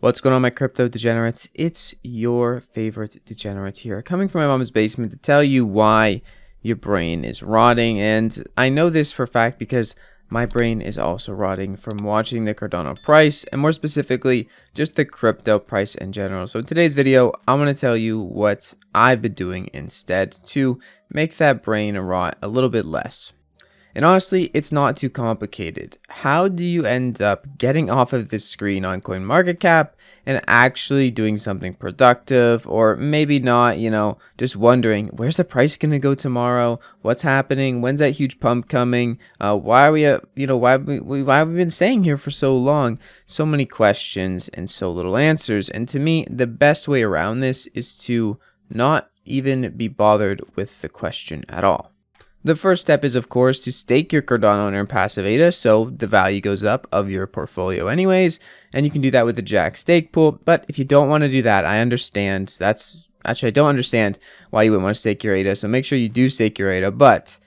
What's going on, my crypto degenerates? It's your favorite degenerate here, coming from my mom's basement to tell you why your brain is rotting. And I know this for a fact because my brain is also rotting from watching the Cardano price, and more specifically, just the crypto price in general. So in today's video, I'm going to tell you what I've been doing instead to make that brain rot a little bit less. And honestly, it's not too complicated. How do you end up getting off of this screen on coinmarketcap and actually doing something productive, or maybe not, just wondering, where's the price going to go tomorrow? What's happening? When's that huge pump coming? Why are we, why have we been staying here for so long? So many questions and so little answers. And to me, the best way around this is to not even be bothered with the question at all. The first step is, of course, to stake your Cardano and earn passive ADA, so the value goes up of your portfolio anyways, and you can do that with the Jack stake pool. But if you don't want to do that, I understand. I don't understand why you wouldn't want to stake your ADA, so make sure you do stake your ADA. But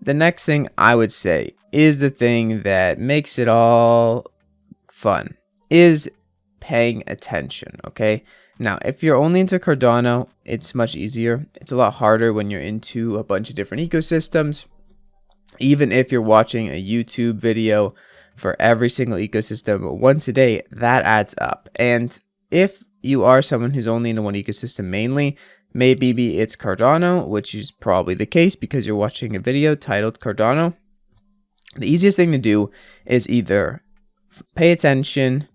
the next thing I would say is the thing that makes it all fun, is paying attention, okay? Now, if you're only into Cardano, it's much easier. It's a lot harder when you're into a bunch of different ecosystems. Even if you're watching a YouTube video for every single ecosystem once a day, that adds up. And if you are someone who's only into one ecosystem mainly, maybe it's Cardano, which is probably the case because you're watching a video titled Cardano. The easiest thing to do is either pay attention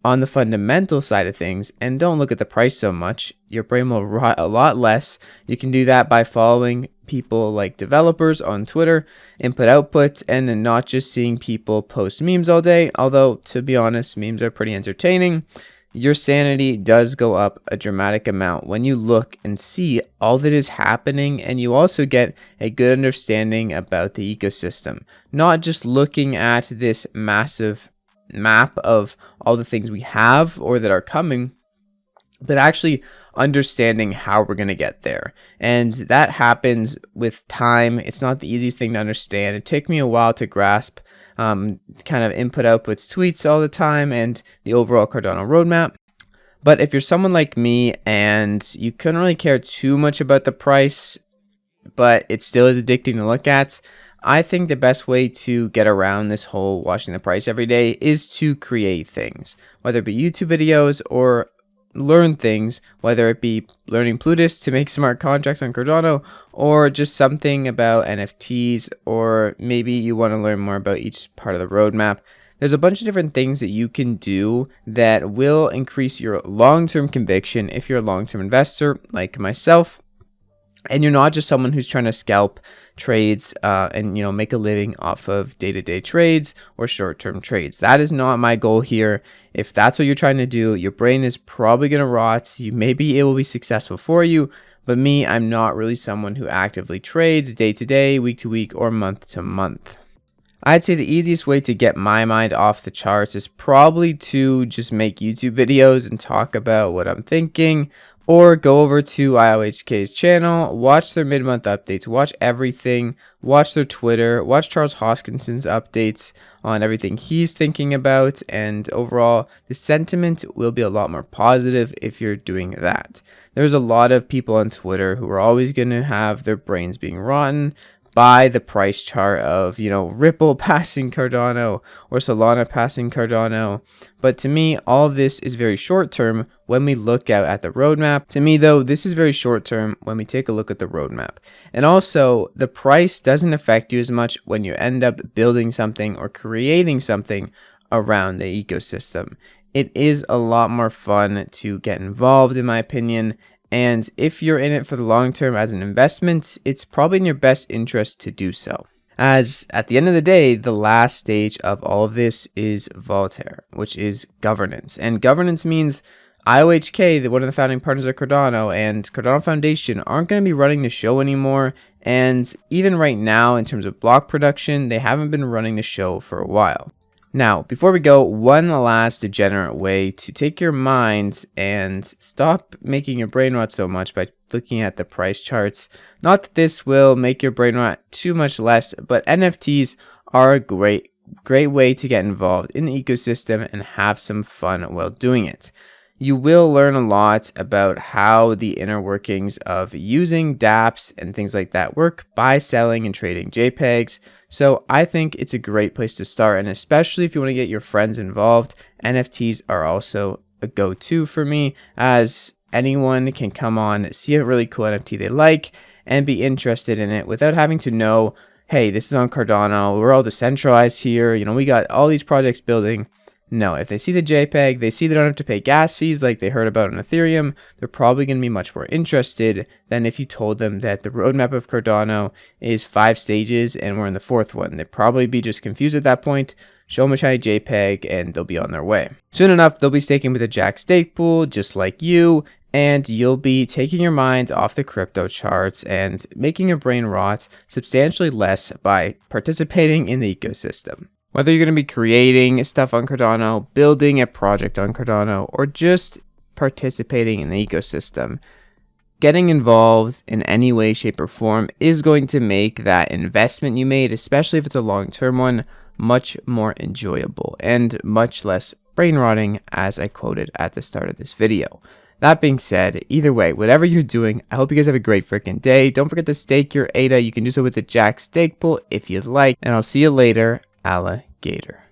on the fundamental side of things and don't look at the price so much. Your brain will rot a lot less. You can do that by following people like developers on Twitter, input output, and then not just seeing people post memes all day. Although, to be honest, memes are pretty entertaining. Your sanity does go up a dramatic amount when you look and see all that is happening, and you also get a good understanding about the ecosystem, not just looking at this massive map of all the things we have or that are coming, but actually understanding how we're going to get there. And that happens with time. It's not the easiest thing to understand. It took me a while to grasp kind of input outputs tweets all the time and the overall Cardano roadmap. But if you're someone like me and you couldn't really care too much about the price, but it still is addicting to look at, I think the best way to get around this whole watching the price every day is to create things, whether it be YouTube videos or learn things, whether it be learning Plutus to make smart contracts on Cardano, or just something about NFTs, or maybe you want to learn more about each part of the roadmap. There's a bunch of different things that you can do that will increase your long-term conviction if you're a long-term investor like myself, and you're not just someone who's trying to scalp trades and make a living off of day-to-day trades or short-term trades. That is not my goal here. If that's what you're trying to do, your brain is probably going to rot. Maybe it will be successful for you, but me, I'm not really someone who actively trades day-to-day, week-to-week, or month-to-month. I'd say the easiest way to get my mind off the charts is probably to just make YouTube videos and talk about what I'm thinking, or go over to IOHK's channel, watch their mid-month updates, watch everything, watch their Twitter, watch Charles Hoskinson's updates on everything he's thinking about, and overall, the sentiment will be a lot more positive if you're doing that. There's a lot of people on Twitter who are always going to have their brains being rotten by the price chart of, Ripple passing Cardano or Solana passing Cardano. But to me, all of this is very short term when we look out at the roadmap. To me, though, this is very short term when we take a look at the roadmap. And also, the price doesn't affect you as much when you end up building something or creating something around the ecosystem. It is a lot more fun to get involved, in my opinion. And if you're in it for the long term as an investment, it's probably in your best interest to do so. As at the end of the day, the last stage of all of this is Voltaire, which is governance. And governance means IOHK, one of the founding partners of Cardano, and Cardano Foundation aren't going to be running the show anymore. And even right now, in terms of block production, they haven't been running the show for a while. Now, before we go, one last degenerate way to take your mind and stop making your brain rot so much by looking at the price charts. Not that this will make your brain rot too much less, but NFTs are a great great way to get involved in the ecosystem and have some fun while doing it. You will learn a lot about how the inner workings of using dApps and things like that work by selling and trading JPEGs. So I think it's a great place to start, and especially if you want to get your friends involved, NFTs are also a go-to for me, as anyone can come on, see a really cool NFT they like, and be interested in it without having to know, hey, this is on Cardano, we're all decentralized here, you know, we got all these projects building. No, if they see the JPEG, they see they don't have to pay gas fees like they heard about on Ethereum, they're probably going to be much more interested than if you told them that the roadmap of Cardano is 5 stages and we're in the 4th one. They'd probably be just confused at that point. Show them a shiny JPEG and they'll be on their way. Soon enough, they'll be staking with a Jack stake pool just like you, and you'll be taking your mind off the crypto charts and making your brain rot substantially less by participating in the ecosystem. Whether you're going to be creating stuff on Cardano, building a project on Cardano, or just participating in the ecosystem, getting involved in any way, shape, or form is going to make that investment you made, especially if it's a long-term one, much more enjoyable and much less brain rotting, as I quoted at the start of this video. That being said, either way, whatever you're doing, I hope you guys have a great freaking day. Don't forget to stake your ADA. You can do so with the Jack stake pool if you'd like, and I'll see you later. Alligator.